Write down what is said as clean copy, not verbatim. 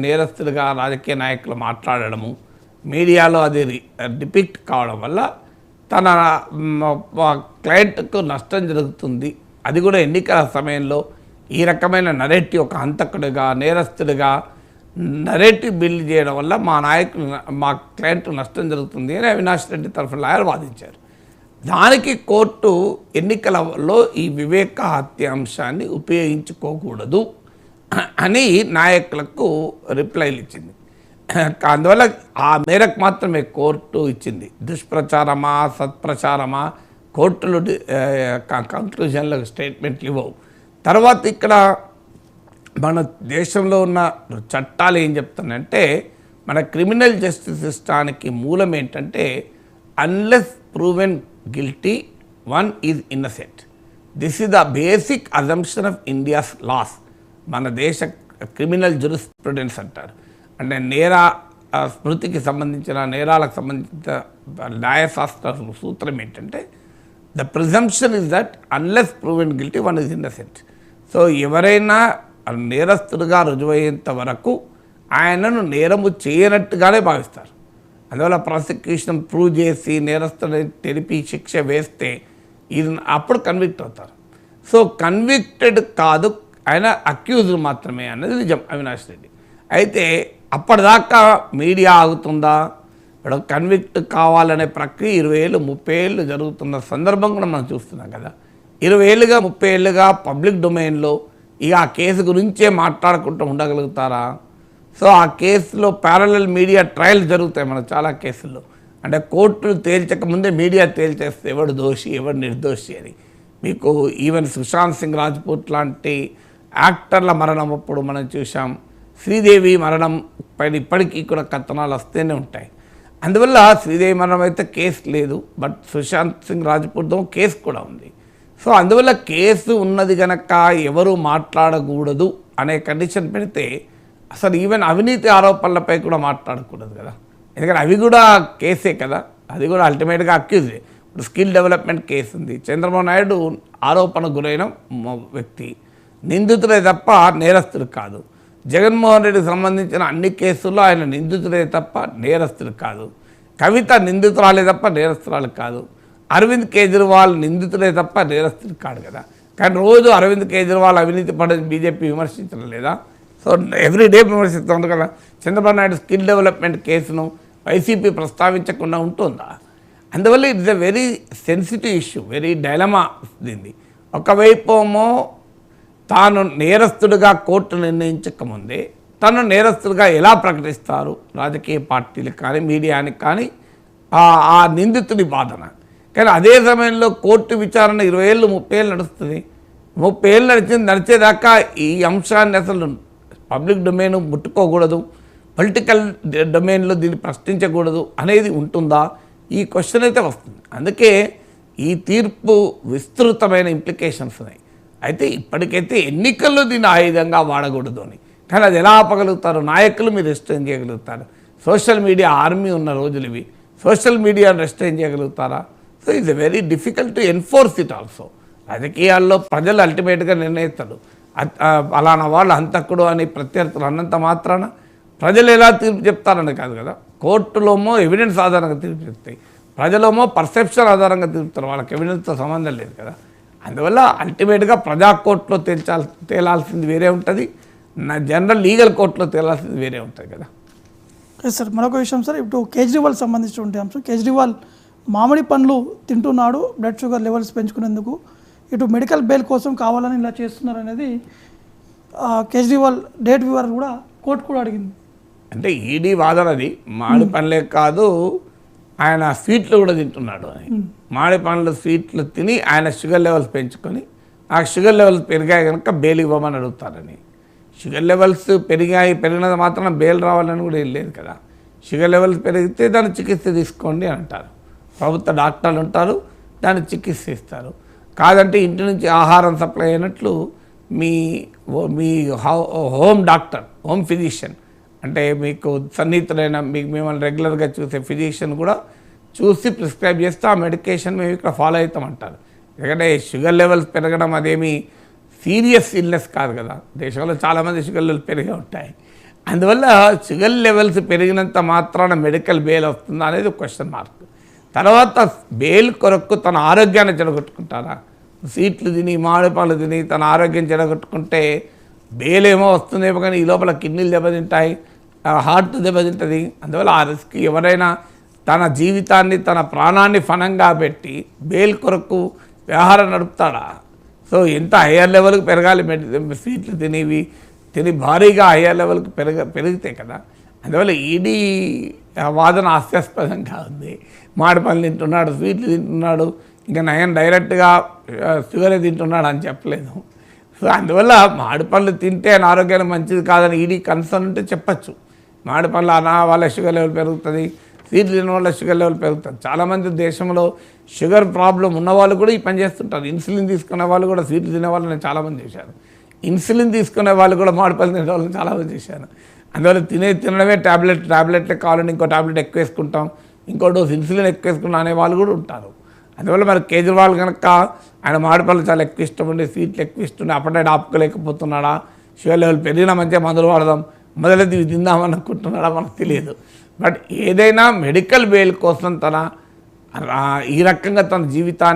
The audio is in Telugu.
నేరస్తులుగా రాజకీయ నాయకులు మాట్లాడడము, మీడియాలో అది డిపిక్ట్ కావడం వల్ల తన క్లయింట్కు నష్టం జరుగుతుంది. అది కూడా ఎన్నికల సమయంలో ఈ రకమైన నరేటివ్, ఒక హంతకుడిగా నేరస్తుడిగా నరేటివ్ బిల్డ్ చేయడం వల్ల మా క్లయింట్ నష్టం జరుగుతుంది అని అవినాష్ రెడ్డి తరఫున లాయర్ వాదించారు. దానికి కోర్టు ఎన్నికలలో ఈ వివేక హత్య అంశాన్ని ఉపయోగించుకోకూడదు అని నాయకులకు రిప్లైలు ఇచ్చింది. అందువల్ల ఆ మేరకు మాత్రమే కోర్టు ఇచ్చింది. దుష్ప్రచారమా సత్ప్రచారమా కోర్టులు కంక్లూజన్లో స్టేట్మెంట్లు ఇవ్వవు. తర్వాత ఇక్కడ మన దేశంలో ఉన్న చట్టాలు ఏం చెప్తున్నాయంటే, మన క్రిమినల్ జస్టిస్ సిస్టానికి మూలం ఏంటంటే unless proven guilty one is innocent. This is the basic assumption of India's laws. మన దేశ క్రిమినల్ జురిస్ప్రుడెన్స్ అంటారు. అంటే స్మృతికి సంబంధించిన నేరాలకు సంబంధించిన న్యాయశాస్త్ర సూత్రం ఏంటంటే the presumption is that unless proven guilty one is innocent. So ఎవరైనా నేరస్తుడుగా రుజువయ్యేంత వరకు ఆయనను నేరము చేయనట్టుగానే భావిస్తారు. అందువల్ల ప్రాసిక్యూషన్ ప్రూవ్ చేసి నేరస్తుడిని తెలిపి శిక్ష వేస్తే ఇది అప్పుడు కన్విక్ట్ అవుతారు. సో కన్విక్టెడ్ కాదు, ఆయన అక్యూజ్డ్ మాత్రమే అన్నది నిజం అవినాష్ రెడ్డి. అయితే అప్పటిదాకా మీడియా ఆగుతుందా? ఇప్పుడు కన్విక్ట్ కావాలనే ప్రక్రియ 20 ఏళ్ళు 30 ఏళ్ళు జరుగుతున్న సందర్భం కూడా మనం చూస్తున్నాం కదా. 20 ఏళ్ళుగా 30 ఏళ్ళుగా పబ్లిక్ డొమైన్లో ఇక ఆ కేసు గురించే మాట్లాడుకుంటూ ఉండగలుగుతారా? సో ఆ కేసులో ప్యారలల్ మీడియా ట్రయల్స్ జరుగుతాయి మన చాలా కేసుల్లో. అంటే కోర్టులు తేల్చక ముందే మీడియా తేల్చేస్తే ఎవడు దోషి ఎవడు నిర్దోషి అని. మీకు ఈవెన్ సుశాంత్ సింగ్ రాజ్పూట్ లాంటి యాక్టర్ల మరణం అప్పుడు మనం చూసాం. శ్రీదేవి మరణం పైన ఇప్పటికీ కూడా కథనాలు వస్తూనే ఉంటాయి. అందువల్ల శ్రీదేవి మరణం అయితే కేసు లేదు, బట్ సుశాంత్ సింగ్ రాజ్పూట్తో కేసు కూడా ఉంది. సో అందువల్ల కేసు ఉన్నది కనుక ఎవరు మాట్లాడకూడదు అనే కండిషన్ పెడితే అసలు ఈవెన్ అవినీతి ఆరోపణలపై కూడా మాట్లాడకూడదు కదా. ఎందుకంటే అవి కూడా కేసే కదా, అది కూడా అల్టిమేట్గా అక్యూజే. ఇప్పుడు స్కిల్ డెవలప్మెంట్ కేసు ఉంది. చంద్రబాబు నాయుడు ఆరోపణకు గురైన వ్యక్తి, నిందితుడే తప్ప నేరస్తుడు కాదు. జగన్మోహన్ రెడ్డికి సంబంధించిన అన్ని కేసుల్లో ఆయన నిందితుడే తప్ప నేరస్తుడు కాదు. కవిత నిందితురాలే తప్ప నేరస్తురాలు కాదు. అరవింద్ కేజ్రీవాల్ నిందితుడే తప్ప నేరస్తుడు కాదు కదా. కానీ రోజు అరవింద్ కేజ్రీవాల్ అవినీతి పడని బీజేపీ విమర్శించడం లేదా? సో ఎవ్రీడే విమర్శిస్తుంది కదా. చంద్రబాబు నాయుడు స్కిల్ డెవలప్మెంట్ కేసును వైసీపీ ప్రస్తావించకుండా ఉంటుందా? అందువల్ల it's a very sensitive issue, very dilemma దీన్ని. ఒకవైపేమో తాను నేరస్తుడిగా కోర్టు నిర్ణయించకముందే తను నేరస్తుడిగా ఎలా ప్రకటిస్తారు రాజకీయ పార్టీలకు కానీ మీడియానికి కానీ ఆ నిందితుడి వాదన. కానీ అదే సమయంలో కోర్టు విచారణ 20 ఏళ్ళు 30 ఏళ్ళు నడుస్తుంది. 30 ఏళ్ళు నడిచేదాకా ఈ అంశాన్ని అసలు పబ్లిక్ డొమైన్ ముట్టుకోకూడదు, పొలిటికల్ డొమైన్లో దీన్ని ప్రశ్నించకూడదు అనేది ఉంటుందా? ఈ క్వశ్చన్ అయితే వస్తుంది. అందుకే ఈ తీర్పు విస్తృతమైన ఇంప్లికేషన్స్ ఉన్నాయి. అయితే ఇప్పటికైతే ఎన్నికల్లో దీన్ని ఆయుధంగా వాడకూడదు అని. కానీ అది ఎలా ఆపగలుగుతారు? నాయకులు మీరు రెస్ట్రైన్ చేయగలుగుతారు. సోషల్ మీడియా ఆర్మీ ఉన్న రోజులు ఇవి. సోషల్ మీడియాను రెస్ట్రైన్ చేయగలుగుతారా? So it's very difficult to enforce it also. రాజకీయాల్లో ప్రజలు అల్టిమేట్గా నిర్ణయిస్తారు. అలానా వాళ్ళు హంతకుడు అని ప్రత్యర్థులు అన్నంత మాత్రాన ప్రజలు ఎలా తీర్పు చెప్తారని కాదు కదా. కోర్టులోమో ఎవిడెన్స్ ఆధారంగా తీర్పు చెప్తాయి, ప్రజలేమో పర్సెప్షన్ ఆధారంగా తీర్పుతారు. వాళ్ళకి ఎవిడెన్స్తో సంబంధం లేదు కదా. అందువల్ల అల్టిమేట్గా ప్రజా కోర్టులో తేలాల్సింది వేరే ఉంటుంది, జనరల్ లీగల్ కోర్టులో తేలాల్సింది వేరే ఉంటుంది కదా. సార్ మరొక విషయం సార్, ఇప్పుడు కేజ్రీవాల్ సంబంధించినటువంటి అంశం. కేజ్రీవాల్ మామిడి పండ్లు తింటున్నాడు బ్లడ్ షుగర్ లెవెల్స్ పెంచుకునేందుకు, ఇటు మెడికల్ బెయిల్ కోసం కావాలని ఇలా చేస్తున్నారు అనేది కేజ్రీవాల్ డేట్ వివర్ కూడా కోర్టు కూడా అడిగింది. అంటే ఈడీ వాదనది మామిడి పండ్లే కాదు, ఆయన స్వీట్లు కూడా తింటున్నాడు అని. మామిడి పండ్లు స్వీట్లు తిని ఆయన షుగర్ లెవెల్స్ పెంచుకొని ఆ షుగర్ లెవెల్స్ పెరిగాయి కనుక బెయిల్ ఇవ్వమని అడుగుతారని. షుగర్ లెవెల్స్ పెరిగినది మాత్రం బెయిల్ రావాలని కూడా ఏం లేదు కదా. షుగర్ లెవెల్స్ పెరిగితే దాన్ని చికిత్స తీసుకోండి అని అంటారు. ప్రభుత్వ డాక్టర్లు ఉంటారు, దాన్ని చికిత్స ఇస్తారు. కాదంటే ఇంటి నుంచి ఆహారం సప్లై అయినట్లు మీ హోమ్ డాక్టర్, హోమ్ ఫిజిషియన్, అంటే మీకు సన్నిహితులైన మిమ్మల్ని రెగ్యులర్గా చూసే ఫిజిషియన్ కూడా చూసి ప్రిస్క్రైబ్ చేస్తే ఆ మెడికేషన్ మేము ఇక్కడ ఫాలో అవుతామంటారు. ఎందుకంటే షుగర్ లెవెల్స్ పెరగడం అదేమి సీరియస్ ఇల్నెస్ కాదు కదా. దేశంలో చాలామంది షుగర్ లెవెల్స్ పెరిగే ఉంటాయి. అందువల్ల షుగర్ లెవెల్స్ పెరిగినంత మాత్రాన మెడికల్ బెయిల్ వస్తుందా అనేది క్వశ్చన్ మార్క్. తర్వాత బెయిల్ కొరకు తన ఆరోగ్యాన్ని చెడగొట్టుకుంటారా? సీట్లు తిని మామిడిపాలు తిని తన ఆరోగ్యం చెడగొట్టుకుంటే బెయిల్ ఏమో వస్తుందేమో, కానీ ఈ లోపల కిడ్నీలు దెబ్బతింటాయి, హార్ట్ దెబ్బతింటుంది. అందువల్ల ఆ రిస్క్ ఎవరైనా తన జీవితాన్ని తన ప్రాణాన్ని ఫనంగా పెట్టి బెయిల్ కొరకు వ్యవహారం నడుపుతాడా? సో ఎంత హయ్యర్ లెవెల్కి పెరగాలి, సీట్లు తిని భారీగా హయ్యర్ లెవెల్కి పెరిగితే కదా. అందువల్ల ఈడీ వాదన హాస్యాస్పదంగా ఉంది. మామిడిపళ్ళు తింటున్నాడు, స్వీట్లు తింటున్నాడు, ఇంకా నయం డైరెక్ట్గా షుగరే తింటున్నాడు అని చెప్పలేదు. సో అందువల్ల మామిడిపళ్ళు తింటే ఆయన ఆరోగ్యానికి మంచిది కాదని ఈడీ కన్సర్న్ ఉంటే చెప్పచ్చు. మామిడిపళ్ళు వల్ల షుగర్ లెవెల్ పెరుగుతుంది, స్వీట్లు తినడం వల్ల షుగర్ లెవెల్ పెరుగుతుంది. చాలామంది దేశంలో షుగర్ ప్రాబ్లం ఉన్నవాళ్ళు కూడా ఈ పని చేస్తుంటారు. ఇన్సులిన్ తీసుకునే వాళ్ళు కూడా స్వీట్లు తినే వాళ్ళు నేను చాలామంది చూశాను. ఇన్సులిన్ తీసుకునే వాళ్ళు కూడా మామిడిపళ్ళు తినే వాళ్ళని చాలామంది చూశాను. అందువల్ల తినడమే టాబ్లెట్లే కావాలని ఇంకో టాబ్లెట్ ఎక్కువ వేసుకుంటాం, ఇంకో డోస్ ఇన్సులిన్ ఎక్కువ వేసుకుంటాం అనే వాళ్ళు కూడా ఉంటారు. అందువల్ల మరి కేజ్రీవాల్ కనుక ఆయన మామిడిపళ్ళు చాలా ఎక్కువ ఇష్టం ఉండి, స్వీట్లు ఎక్కువ ఇస్తుండే, అప్పటికే ఆపుకోలేకపోతున్నాడా, షుగర్ లెవెల్ పెరిగినా మంచిగా మందులు వాడదాం, మొదలైతే ఇవి తిందామనుకుంటున్నాడా మనకు తెలియదు. బట్ ఏదైనా మెడికల్ బెయిల్ కోసం ఈ రకంగా తన జీవితాన్ని